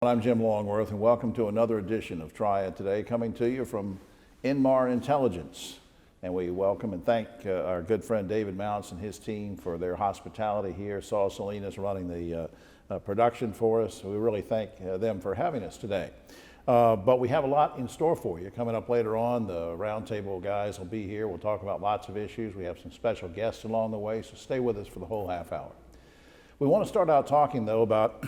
I'm Jim Longworth, and welcome to another edition of Triad Today, coming to you from Inmar Intelligence. And we welcome and thank our good friend David Mounts and his team for their hospitality here. Saul Salinas running the production for us. We really thank them for having us today. But we have a lot in store for you. Coming up later on, the Roundtable guys will be here. We'll talk about lots of issues. We have some special guests along the way, so stay with us for the whole half hour. We want to start out talking, though, about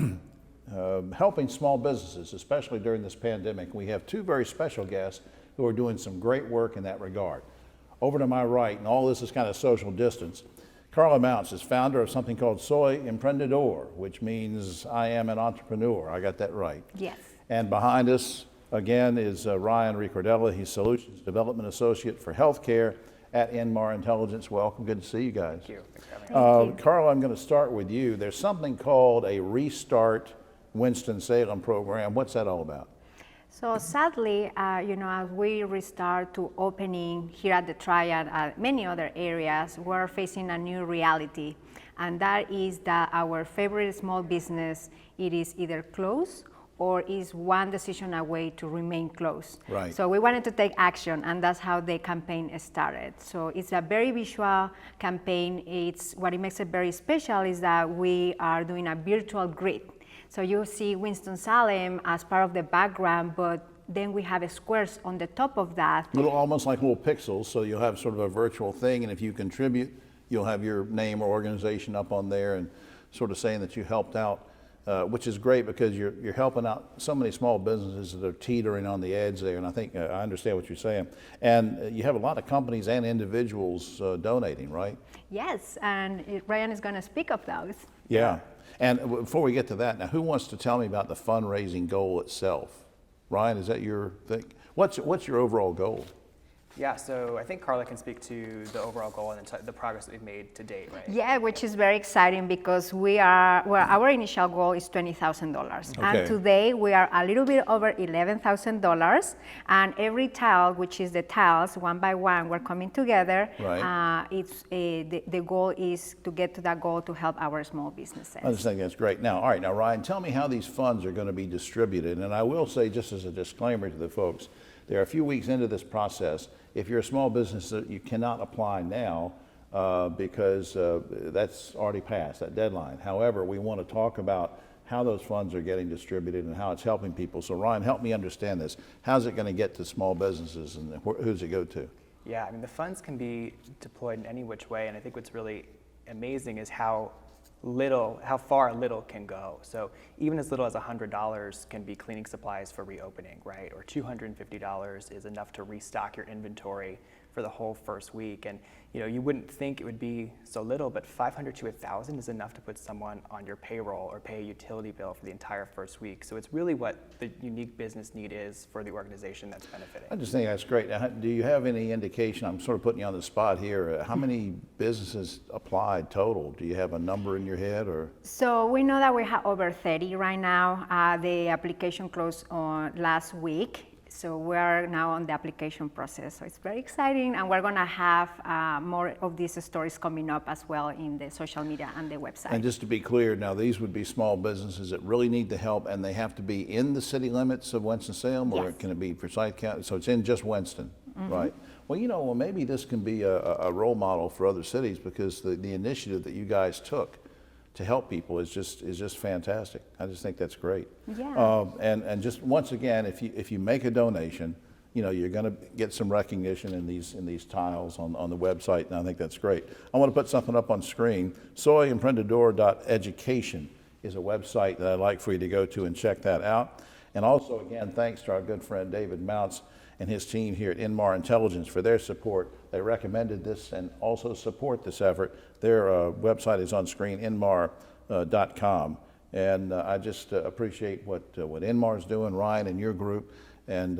helping small businesses, especially during this pandemic. We have two very special guests who are doing some great work in that regard. Over to my right, and all this is kind of social distance, Carla Mounts is founder of something called Soy Emprendedor, which means I am an entrepreneur. I got that right. Yes. And behind us, again, is Ryan Ricardella. He's Solutions Development Associate for Healthcare at Inmar Intelligence. Welcome. Good to see you guys. Thank you. Thanks for having me. Carla, I'm going to start with you. There's something called a Restart Winston-Salem program. What's that all about? So sadly, as we restart to opening here at the Triad, many other areas, we're facing a new reality. And that is that our favorite small business, it is either closed or is one decision away to remain closed. Right. So we wanted to take action, and that's how the campaign started. So it's a very visual campaign. What it makes it very special is that we are doing a virtual grid. So you see Winston-Salem as part of the background, but then we have squares on the top of that. Almost like little pixels, so you'll have sort of a virtual thing, and if you contribute, you'll have your name or organization up on there and sort of saying that you helped out, which is great because you're helping out so many small businesses that are teetering on the edge there, and I think I understand what you're saying. And you have a lot of companies and individuals donating, right? Yes, and Ryan is going to speak of those. Yeah. And before we get to that, now who wants to tell me about the fundraising goal itself? Ryan, is that your thing? What's your overall goal? Yeah, so I think Carla can speak to the overall goal and the progress that we've made to date, right? Yeah, which is very exciting because our initial goal is $20,000. Okay. And today we are a little bit over $11,000. And every tile, which is the tiles, one by one, we're coming together. Right. The goal is to get to that goal to help our small businesses. I just think that's great. Now, all right, now Ryan, tell me how these funds are going to be distributed. And I will say, just as a disclaimer to the folks, they're a few weeks into this process. If you're a small business, you cannot apply now because that's already passed, that deadline. However, we want to talk about how those funds are getting distributed and how it's helping people. So Ryan, help me understand this. How's it going to get to small businesses and who's it go to? Yeah, I mean, the funds can be deployed in any which way, and I think what's really amazing is how far little can go. So even as little as $100 can be cleaning supplies for reopening, right? Or $250 is enough to restock your inventory for the whole first week. And you wouldn't think it would be so little, but $500 to $1,000 is enough to put someone on your payroll or pay a utility bill for the entire first week. So it's really what the unique business need is for the organization that's benefiting. I just think that's great. Now, do you have any indication, I'm sort of putting you on the spot here, how many businesses applied total? Do you have a number in your head? Or? So we know that we have over 30 right now. The application closed on last week. So we are now on the application process. So it's very exciting, and we're going to have more of these stories coming up as well in the social media and the website. And just to be clear, now these would be small businesses that really need the help, and they have to be in the city limits of Winston-Salem, or Yes. can it be Forsyth County? So it's in just Winston, right? Well, maybe this can be a role model for other cities because the initiative that you guys took to help people is just fantastic. I just think that's great. Yeah. And just once again, if you make a donation, you're going to get some recognition in these tiles on the website, and I think that's great. I want to put something up on screen. Soyemprendedor.education is a website that I'd like for you to go to and check that out. And also, again, thanks to our good friend David Mounts and his team here at Inmar Intelligence for their support. They recommended this and also support this effort. Their website is on screen, inmar.com. And I just appreciate what Inmar is doing, Ryan and your group. And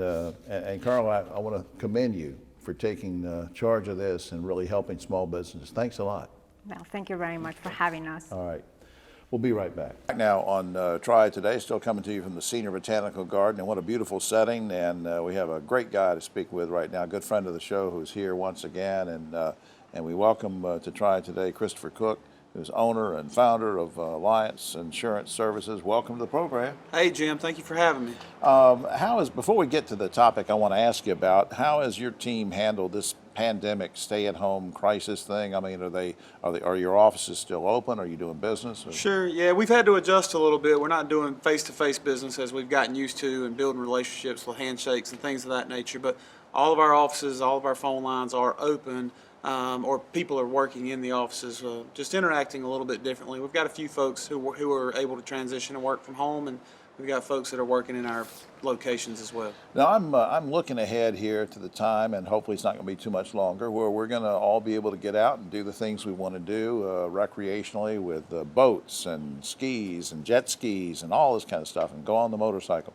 Carla, I want to commend you for taking charge of this and really helping small businesses. Thanks a lot. Well, thank you very much for having us. All right. We'll be right back. Now on Triad Today, still coming to you from the Senior Botanical Garden, and what a beautiful setting. And we have a great guy to speak with right now, a good friend of the show who's here once again. And we welcome to Triad Today Christopher Cook, who's owner and founder of Alliance Insurance Services. Welcome to the program. Hey, Jim. Thank you for having me. Before we get to the topic I want to ask you about, how has your team handled this pandemic stay-at-home crisis thing? I mean, are your offices still open? Are you doing business? Or? Sure. Yeah, we've had to adjust a little bit. We're not doing face-to-face business as we've gotten used to and building relationships with handshakes and things of that nature. But all of our offices, all of our phone lines are open. Or people are working in the offices, just interacting a little bit differently. We've got a few folks who are able to transition and work from home, and we've got folks that are working in our locations as well. Now, I'm looking ahead here to the time, and hopefully it's not going to be too much longer, where we're going to all be able to get out and do the things we want to do recreationally with boats and skis and jet skis and all this kind of stuff, and go on the motorcycle.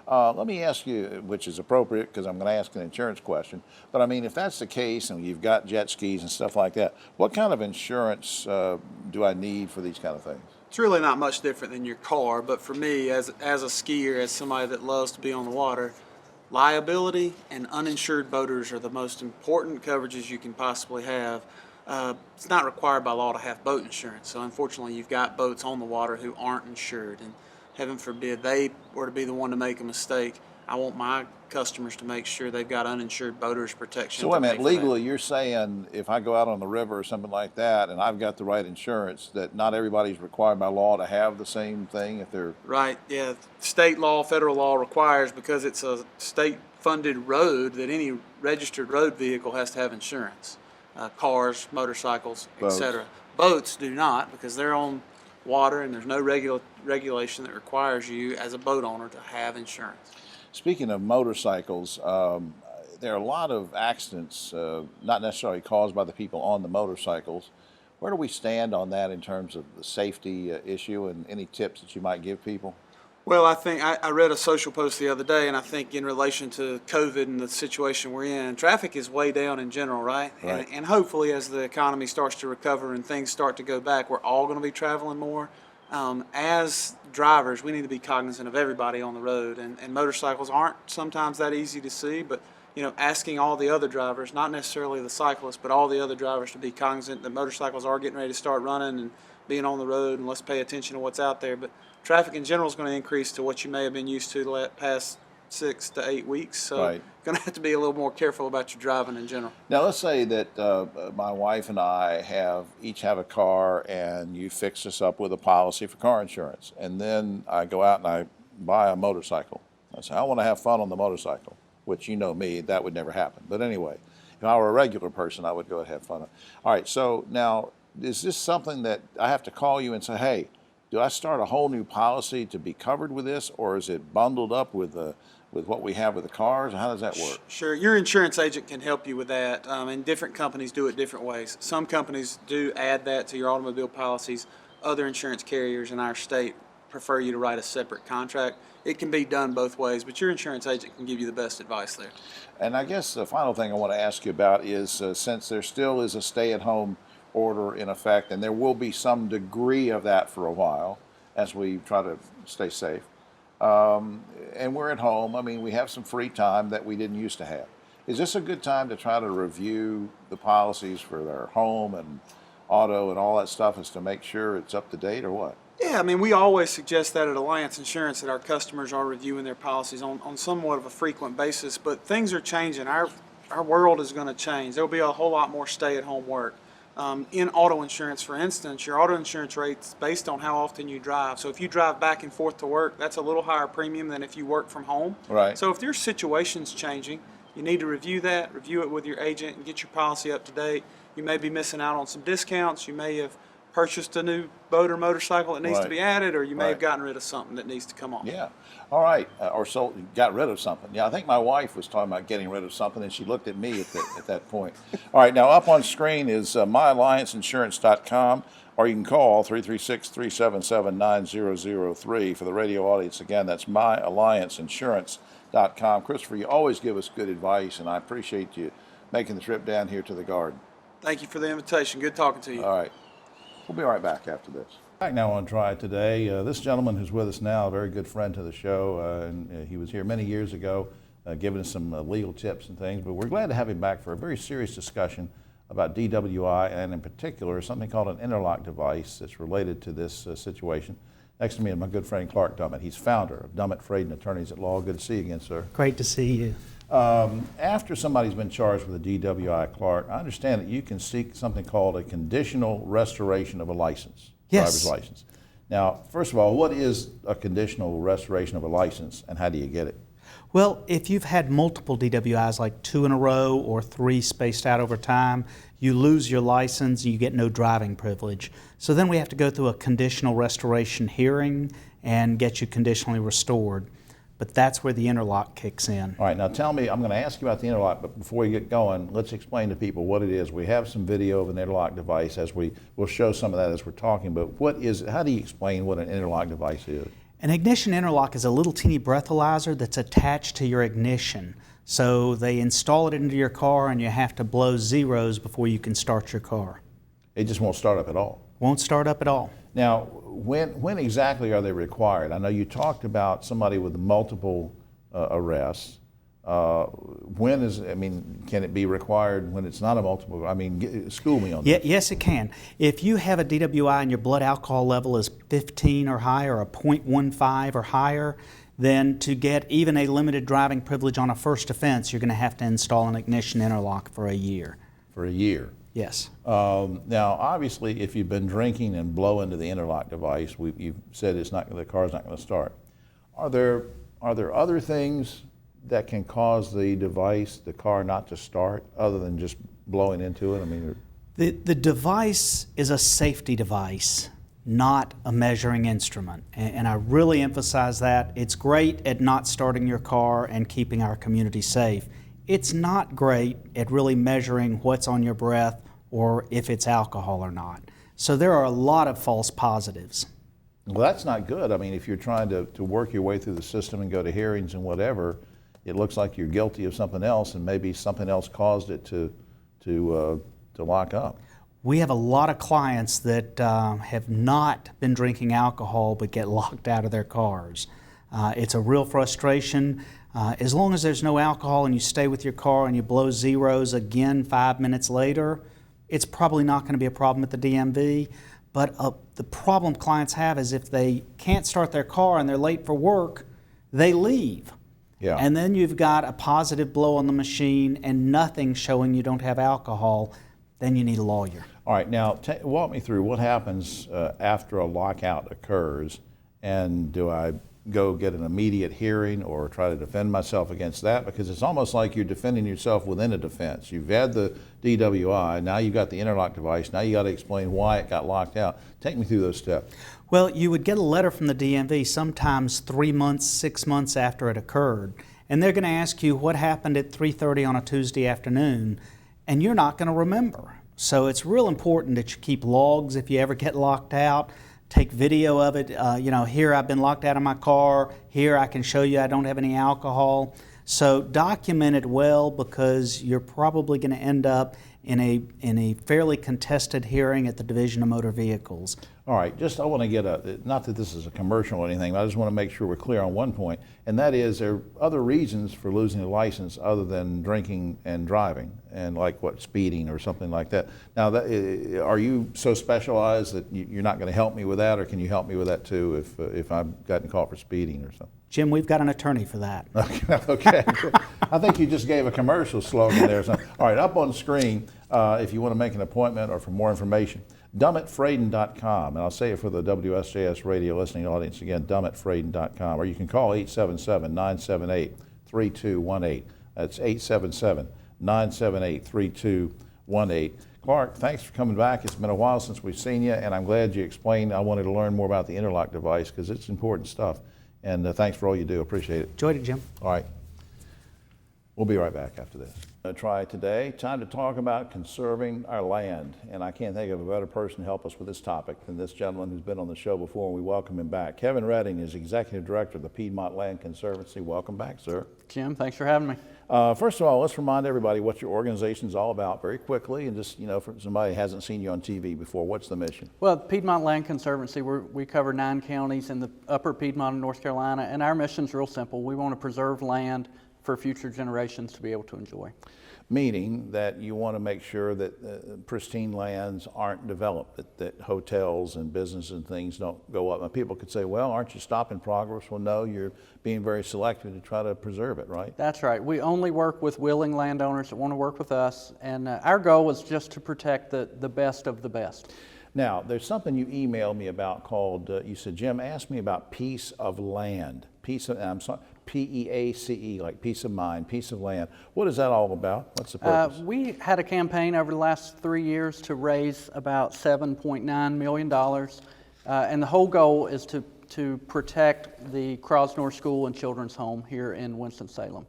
Let me ask you, which is appropriate because I'm going to ask an insurance question, but I mean, if that's the case and you've got jet skis and stuff like that, what kind of insurance do I need for these kind of things? It's really not much different than your car, but for me, as a skier, as somebody that loves to be on the water, liability and uninsured boaters are the most important coverages you can possibly have. It's not required by law to have boat insurance, so unfortunately you've got boats on the water who aren't insured, and heaven forbid they were to be the one to make a mistake. I want my customers to make sure they've got uninsured boaters protection. So wait a minute, legally you're saying if I go out on the river or something like that and I've got the right insurance, that not everybody's required by law to have the same thing if they're... Right, yeah. State law, federal law requires, because it's a state-funded road, that any registered road vehicle has to have insurance. Cars, motorcycles, etc. Boats do not, because they're on water and there's no regulation that requires you as a boat owner to have insurance. Speaking of motorcycles, there are a lot of accidents, not necessarily caused by the people on the motorcycles. Where do we stand on that in terms of the safety issue, and any tips that you might give people? Well, I think I read a social post the other day, and I think in relation to COVID and the situation we're in, traffic is way down in general, right? Right. And hopefully as the economy starts to recover and things start to go back, we're all going to be traveling more. As drivers, we need to be cognizant of everybody on the road, and motorcycles aren't sometimes that easy to see, but asking all the other drivers, not necessarily the cyclists, but all the other drivers, to be cognizant that motorcycles are getting ready to start running and being on the road, and let's pay attention to what's out there. But traffic in general is going to increase to what you may have been used to the past 6 to 8 weeks, so Right. You're going to have to be a little more careful about your driving in general. Now let's say that my wife and I each have a car, and you fix us up with a policy for car insurance, and then I go out and I buy a motorcycle. I say, I want to have fun on the motorcycle, which you know me, that would never happen. But anyway, if I were a regular person, I would go and have fun. All right, so now, is this something that I have to call you and say, hey, do I start a whole new policy to be covered with this, or is it bundled up with what we have with the cars? How does that work? Sure, your insurance agent can help you with that, and different companies do it different ways. Some companies do add that to your automobile policies. Other insurance carriers in our state prefer you to write a separate contract. It can be done both ways, but your insurance agent can give you the best advice there. And I guess the final thing I want to ask you about is, since there still is a stay-at-home order in effect, and there will be some degree of that for a while as we try to stay safe, and we're at home. I mean, we have some free time that we didn't used to have. Is this a good time to try to review the policies for our home and auto and all that stuff, as to make sure it's up to date, or what? Yeah, I mean, we always suggest that at Alliance Insurance, that our customers are reviewing their policies on somewhat of a frequent basis, but things are changing. Our world is going to change. There will be a whole lot more stay-at-home work. In auto insurance, for instance, your auto insurance rate's based on how often you drive. So if you drive back and forth to work, that's a little higher premium than if you work from home. Right. So if your situation's changing, you need to review it with your agent, and get your policy up to date. You may be missing out on some discounts. You may have purchased a new boat or motorcycle that needs to be added, or you may have gotten rid of something that needs to come off. Yeah. All right. Or got rid of something. Yeah, I think my wife was talking about getting rid of something, and she looked at me at that point. All right. Now, up on screen is myallianceinsurance.com, or you can call 336-377-9003 for the radio audience. Again, that's myallianceinsurance.com. Christopher, you always give us good advice, and I appreciate you making the trip down here to the garden. Thank you for the invitation. Good talking to you. All right. We'll be right back after this. Back now on Triad Today. This gentleman who's with us now, a very good friend to the show, and he was here many years ago giving us some legal tips and things, but we're glad to have him back for a very serious discussion about DWI, and in particular something called an interlock device that's related to this situation. Next to me is my good friend Clark Dummett. He's founder of Dummett, Fraden Attorneys at Law. Good to see you again, sir. Great to see you. After somebody's been charged with a DWI, Clark, I understand that you can seek something called a conditional restoration of a license, Yes. driver's license. Now, first of all, what is a conditional restoration of a license, and how do you get it? Well, if you've had multiple DWIs, like 2 in a row or 3 spaced out over time, you lose your license and you get no driving privilege. So then we have to go through a conditional restoration hearing and get you conditionally restored. But that's where the interlock kicks in. All right, now tell me, I'm going to ask you about the interlock, but before we get going, let's explain to people what it is. We have some video of an interlock device we'll show some of that as we're talking, but what is it? How do you explain what an interlock device is? An ignition interlock is a little teeny breathalyzer that's attached to your ignition. So they install it into your car and you have to blow zeros before you can start your car. It just won't start up at all. Won't start up at all. Now, when exactly are they required? I know you talked about somebody with multiple arrests. Can it be required when it's not a multiple? School me on that. Yes, it can. If you have a DWI and your blood alcohol level is 15 or higher, or 0.15 or higher, then to get even a limited driving privilege on a first offense, you're going to have to install an ignition interlock for a year. For a year? Yes. Now, obviously, if you've been drinking and blow into the interlock device, you've said the car's not going to start. Are there other things that can cause the car not to start, other than just blowing into it? The device is a safety device, not a measuring instrument. And I really emphasize that. It's great at not starting your car and keeping our community safe. It's not great at really measuring what's on your breath or if it's alcohol or not. So there are a lot of false positives. Well, that's not good. If you're trying to work your way through the system and go to hearings and whatever, it looks like you're guilty of something else, and maybe something else caused it to lock up. We have a lot of clients that have not been drinking alcohol but get locked out of their cars. It's a real frustration. As long as there's no alcohol and you stay with your car and you blow zeros again 5 minutes later, it's probably not going to be a problem at the DMV. But the problem clients have is if they can't start their car and they're late for work, they leave. Yeah. And then you've got a positive blow on the machine and nothing showing you don't have alcohol, then you need a lawyer. All right, now walk me through what happens after a lockout occurs, and do I go get an immediate hearing or try to defend myself against that? Because it's almost like you're defending yourself within a defense. You've had the DWI, now you've got the interlock device, now you got to explain why it got locked out. Take me through those steps. Well, you would get a letter from the DMV sometimes 3 months, 6 months after it occurred, and they're going to ask you what happened at 3:30 on a Tuesday afternoon, and you're not going to remember. So it's real important that you keep logs if you ever get locked out. Take video of it. Here I've been locked out of my car. Here I can show you I don't have any alcohol. So document it well, because you're probably going to end up in a fairly contested hearing at the Division of Motor Vehicles. All right, I want to get not that this is a commercial or anything, but I just want to make sure we're clear on one point, and that is there are other reasons for losing a license other than drinking and driving, and speeding or something like that. Now, are you so specialized that you're not going to help me with that, or can you help me with that too if I've gotten caught for speeding or something? Jim, we've got an attorney for that. Okay. I think you just gave a commercial slogan there. All right, up on the screen, if you want to make an appointment or for more information, dummettfraden.com, and I'll say it for the WSJS radio listening audience again, dummettfraden.com, or you can call 877-978-3218. That's 877-978-3218. Clark, thanks for coming back. It's been a while since we've seen you, and I'm glad you explained. I wanted to learn more about the interlock device because it's important stuff. And thanks for all you do. Appreciate it. Enjoyed it, Jim. All right. We'll be right back after this. Triad Today, time to talk about conserving our land. And I can't think of a better person to help us with this topic than this gentleman who's been on the show before, and we welcome him back. Kevin Redding is Executive Director of the Piedmont Land Conservancy. Welcome back, sir. Jim, thanks for having me. First of all, let's remind everybody what your organization is all about very quickly, and just, for somebody who hasn't seen you on TV before, what's the mission? Well, Piedmont Land Conservancy, we cover 9 counties in the upper Piedmont of North Carolina, and our mission's real simple. We want to preserve land for future generations to be able to enjoy. Meaning that you want to make sure that pristine lands aren't developed, that hotels and businesses and things don't go up. And people could say, well, aren't you stopping progress? Well, no, you're being very selective to try to preserve it, right? That's right. We only work with willing landowners that want to work with us, and our goal is just to protect the best of the best. Now, there's something you emailed me about called, you said, Jim, ask me about piece of land. I'm sorry, P-E-A-C-E, like peace of mind, piece of land. What is that all about? What's the purpose? We had a campaign over the last 3 years to raise about $7.9 million, and the whole goal is to protect the Crosnor School and Children's Home here in Winston-Salem.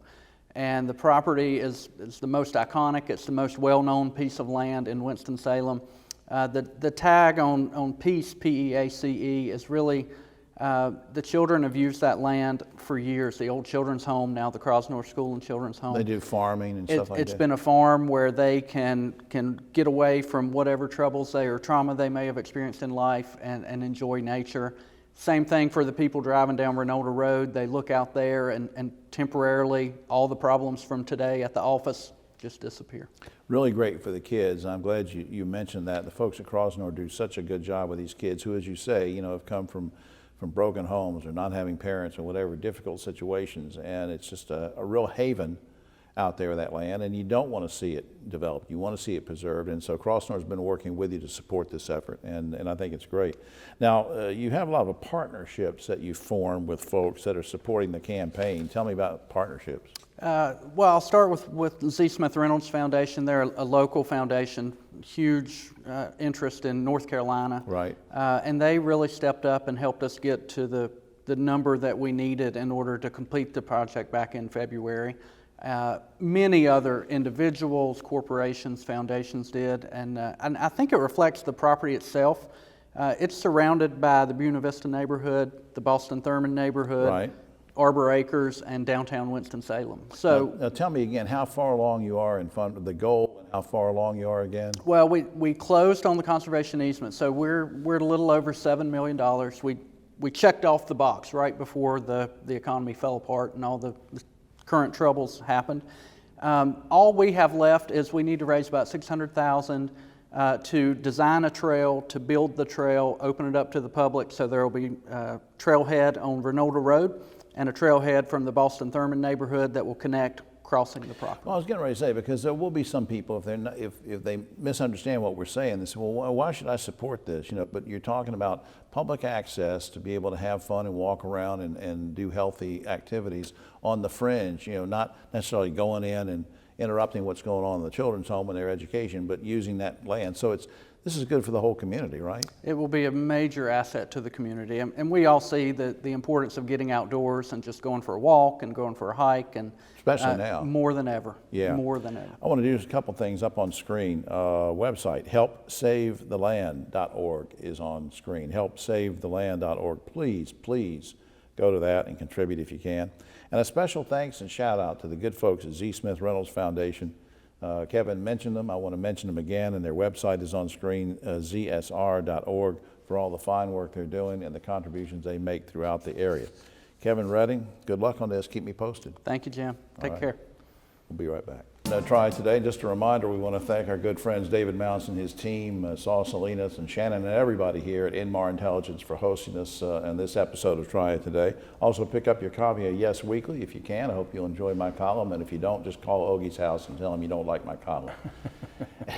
And the property is the most iconic, it's the most well-known piece of land in Winston-Salem. The tag on peace, P-E-A-C-E, is really, the children have used that land for years. The old Children's Home, now the Crosnor School and Children's Home. They do farming and stuff like that? It's been a farm where they can get away from whatever troubles or trauma they may have experienced in life and enjoy nature. Same thing for the people driving down Reynolda Road. They look out there and temporarily all the problems from today at the office just disappear. Really great for the kids. I'm glad you mentioned that. The folks at Crosnor do such a good job with these kids who, as you say, have come from broken homes or not having parents or whatever, difficult situations. And it's just a real haven out there, that land, and you don't want to see it developed. You want to see it preserved, and so Crosnor's been working with you to support this effort, and I think it's great. Now, you have a lot of partnerships that you form with folks that are supporting the campaign. Tell me about partnerships. Well, I'll start with Z. Smith Reynolds Foundation. They're a local foundation, huge interest in North Carolina. Right. And they really stepped up and helped us get to the number that we needed in order to complete the project back in February. Many other individuals, corporations, foundations did, and I think it reflects the property itself. It's surrounded by the Buena Vista neighborhood, the Boston Thurman neighborhood, Right. Arbor Acres, and downtown Winston-Salem. So, now tell me again how far along you are in front of the goal, and how far along you are again. well, we closed on the conservation easement, so we're a little over $7 million. We checked off the box right before the economy fell apart and all the current troubles happened. All we have left is we need to raise about $600,000 to design a trail, to build the trail, open it up to the public, so there will be a trailhead on Reynolda Road and a trailhead from the Boston Thurman neighborhood that will connect crossing the property. Well, I was getting ready to say, because there will be some people, if they misunderstand what we're saying, they say, well, why should I support this? But you're talking about public access to be able to have fun and walk around and do healthy activities on the fringe, not necessarily going in and interrupting what's going on in the children's home and their education, but using that land. So this is good for the whole community, right? It will be a major asset to the community, and we all see the importance of getting outdoors and just going for a walk and going for a hike, and especially now. More than ever. Yeah. More than ever. I want to do a couple things up on screen. Website, helpsavetheland.org is on screen. Helpsavetheland.org. Please go to that and contribute if you can. And a special thanks and shout out to the good folks at Z. Smith Reynolds Foundation. Kevin mentioned them. I want to mention them again, and their website is on screen, zsr.org, for all the fine work they're doing and the contributions they make throughout the area. Kevin Redding, good luck on this. Keep me posted. Thank you, Jim. Take care. We'll be right back. Triad Today, just a reminder, we want to thank our good friends David Mounts and his team, Saul Salinas and Shannon and everybody here at Inmar Intelligence for hosting us in this episode of Triad Today. Also pick up your copy of Yes Weekly if you can. I hope you'll enjoy my column, and if you don't, just call Ogie's house and tell him you don't like my column.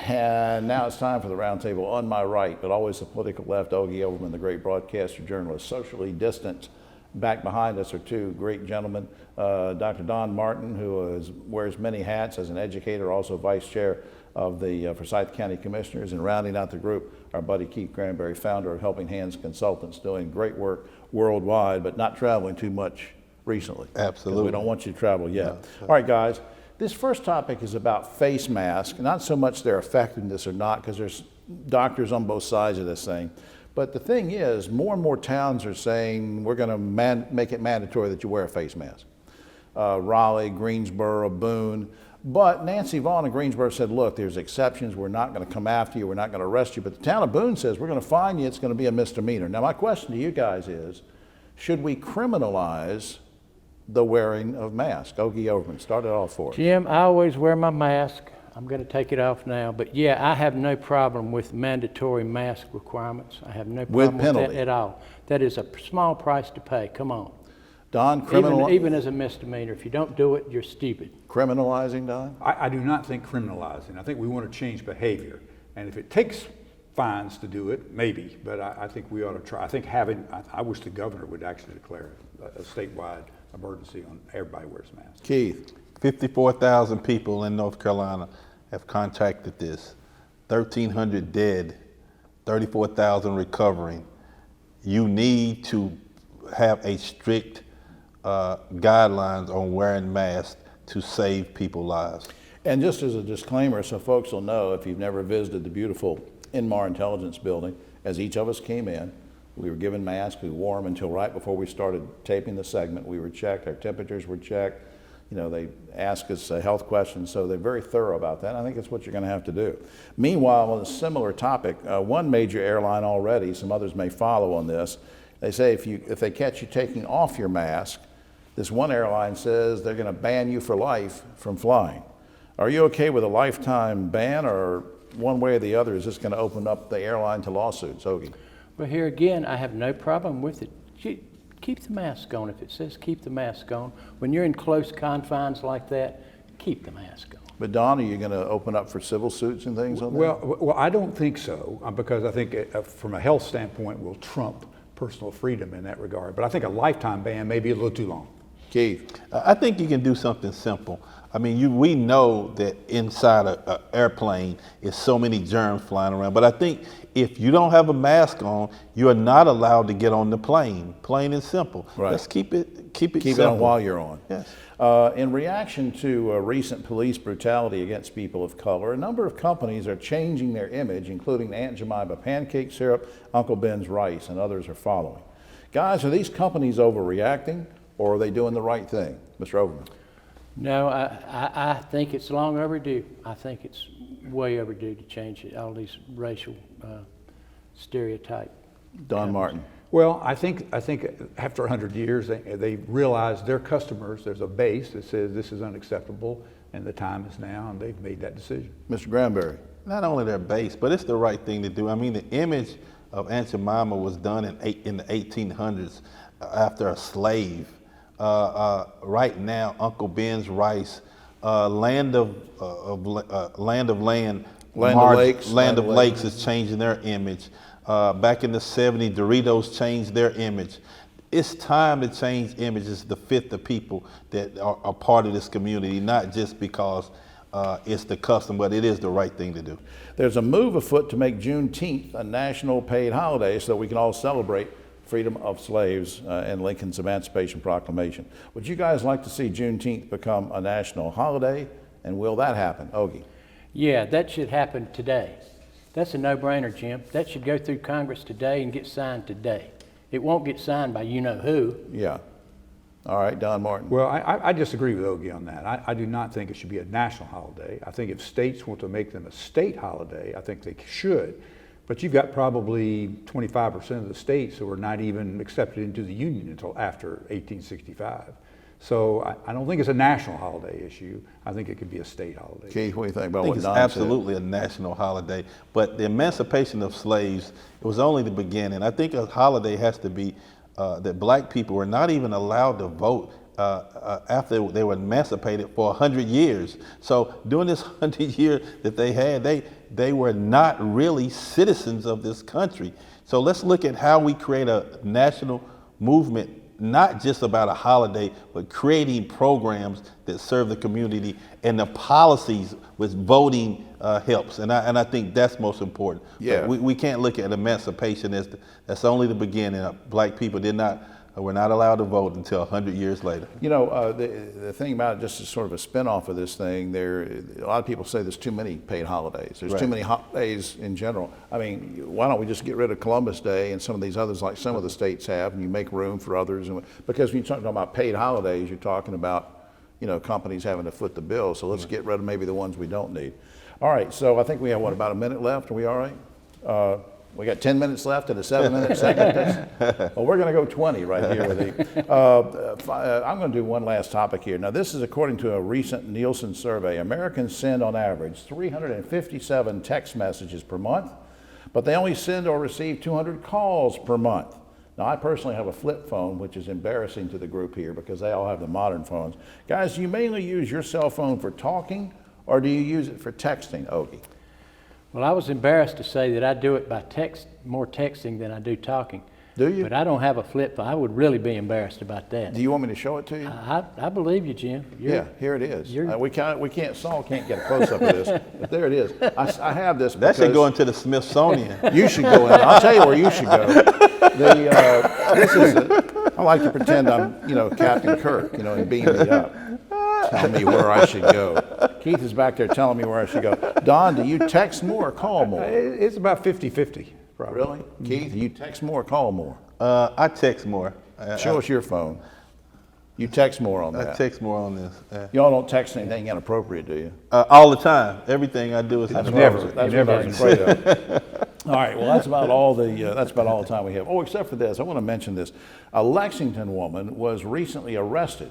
And now it's time for the Roundtable. On my right, but always the political left, Ogie Overman, the great broadcaster, journalist, socially distant. Back behind us are two great gentlemen, Dr. Don Martin, who wears many hats as an educator, also vice chair of the Forsyth County Commissioners, and rounding out the group, our buddy Keith Granberry, founder of Helping Hands Consultants, doing great work worldwide, but not traveling too much recently. Absolutely. We don't want you to travel yet. No. All right, guys, this first topic is about face masks, not so much their effectiveness or not, because there's doctors on both sides of this thing. But the thing is, more and more towns are saying we're going to make it mandatory that you wear a face mask. Raleigh, Greensboro, Boone. But Nancy Vaughn in Greensboro said, look, there's exceptions. We're not going to come after you. We're not going to arrest you. But the town of Boone says we're going to fine you. It's going to be a misdemeanor. Now, my question to you guys is, should we criminalize the wearing of masks. Ogie Overman, start it off for us. Jim, I always wear my mask. I'm going to take it off now, but yeah, I have no problem with mandatory mask requirements. I have no problem with penalty. that at all. That is a small price to pay. Come on. Don, Even as a misdemeanor, if you don't do it, you're stupid. criminalizing, Don? I do not think criminalizing. I think we want to change behavior. And if it takes fines to do it, maybe, but I think we ought to try. I think I wish the governor would actually declare a statewide emergency on everybody wears masks. Keith? 54,000 people in North Carolina have contracted this. 1,300 dead, 34,000 recovering. You need to have a strict guidelines on wearing masks to save people's lives. And just as a disclaimer, so folks will know, if you've never visited the beautiful Inmar Intelligence Building, as each of us came in, we were given masks. We wore them until right before we started taping the segment. We were checked, our temperatures were checked. You know, they ask us health questions, so they're very thorough about that. I think that's what you're going to have to do. Meanwhile, on a similar topic, one major airline already, some others may follow on this, they say if they catch you taking off your mask, this one airline says they're going to ban you for life from flying. Are you okay with a lifetime ban, or one way or the other, is this going to open up the airline to lawsuits? Ogie? But here again, I have no problem with it. Keep the mask on. If it says keep the mask on, when you're in close confines like that, keep the mask on. But Don, are you going to open up for civil suits and things on that? Well, I don't think so, because I think from a health standpoint will trump personal freedom in that regard. But I think a lifetime ban may be a little too long. Keith? I think you can do something simple. I mean, we know that inside an airplane is so many germs flying around, but I think if you don't have a mask on, you are not allowed to get on the plane. Plain and simple. Right. Let's keep it Keep simple. it on while you're on. Yes. In reaction to recent police brutality against people of color, a number of companies are changing their image, including Aunt Jemima pancake syrup, Uncle Ben's rice, and others are following. Guys, are these companies overreacting, or are they doing the right thing? Mr. Overman? No, I think it's long overdue. I think it's way overdue to change all these racial stereotypes. Don Martin? Well, I think after 100 years, they realize their customers, there's a base that says this is unacceptable and the time is now, and they've made that decision. Mr. Granberry? Not only their base, but it's the right thing to do. I mean, the image of Aunt Jemima was done in the 1800s after a slave. Right now, Uncle Ben's rice, Land of Lakes is changing their image. Back in the 70s, Doritos changed their image. It's time to change images to fit the people that are part of this community, not just because it's the custom, but it is the right thing to do. There's a move afoot to make Juneteenth a national paid holiday so that we can all celebrate freedom of slaves and Lincoln's Emancipation Proclamation. Would you guys like to see Juneteenth become a national holiday, and will that happen? Ogie? Yeah, that should happen today. That's a no-brainer, Jim. That should go through Congress today and get signed today. It won't get signed by you-know-who. Yeah. All right, Don Martin. Well, I disagree with Ogie on that. I do not think it should be a national holiday. I think if states want to make them a state holiday, I think they should. But you've got probably 25% of the states who are not even accepted into the Union until after 1865. So I don't think it's a national holiday issue. I think it could be a state holiday. Keith, what do you think about I think what it's Don absolutely a national holiday, but the emancipation of slaves, it was only the beginning. I think a holiday has to be that black people were not even allowed to vote after they were emancipated for 100 years. So during this 100 years that they had, they were not really citizens of this country. So let's look at how we create a national movement, not just about a holiday, but creating programs that serve the community, and the policies with voting helps. And I think that's most important. Yeah. But we can't look at emancipation as that's only the beginning. Black people were not allowed to vote until 100 years later. You know, the thing about it, just as sort of a spin-off of this thing, a lot of people say there's too many paid holidays. There's Right. too many holidays in general. I mean, why don't we just get rid of Columbus Day and some of these others like some of the states have, and you make room for others? Because when you're talking about paid holidays, you're talking about, you know, companies having to foot the bill. So let's get rid of maybe the ones we don't need. All right, so I think we have, about a minute left? Are we all right? We got 10 minutes left in a 7-minute segment. Well, we're going to go 20 right here with you. I'm going to do one last topic here. Now, this is according to a recent Nielsen survey. Americans send on average 357 text messages per month, but they only send or receive 200 calls per month. Now, I personally have a flip phone, which is embarrassing to the group here because they all have the modern phones. Guys, do you mainly use your cell phone for talking, or do you use it for texting, Ogie? Well, I was embarrassed to say that I do it by more texting than I do talking. Do you? But I don't have a flip phone. I would really be embarrassed about that. Do you want me to show it to you? I believe you, Jim. Yeah, here it is. Saul can't get a close-up of this, but there it is. I have this That should because go into the Smithsonian. you should go in. I'll tell you where you should go. I like to pretend I'm, Captain Kirk, and beam me up. Tell me where I should go. Keith is back there telling me where I should go. Don, do you text more or call more? It's about 50-50, probably. Really? Keith, do you text more or call more? I text more. Show us your phone. You text more on I that. text more on this. Y'all don't text anything inappropriate, do you? All the time. Everything I do is That's inappropriate. what I was afraid of. All right, well, that's about all the time we have. Oh, except for this, I want to mention this. A Lexington woman was recently arrested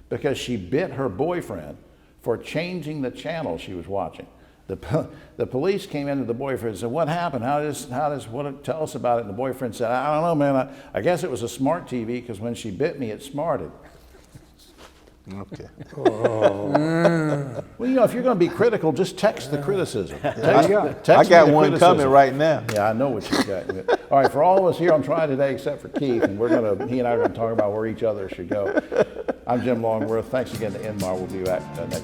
because she bit her boyfriend for changing the channel she was watching. The police came into the boyfriend and said, "What happened? Tell us about it." And the boyfriend said, "I don't know, man. I guess it was a smart TV because when she bit me, it smarted." Okay. Well, if you're going to be critical, just text the criticism. Text I me got the one criticism. coming right now. Yeah, I know what you got. All right, for all of us here on Triad Today, except for Keith, and he and I are going to talk about where each other should go. I'm Jim Longworth. Thanks again to Inmar. We'll be back next week.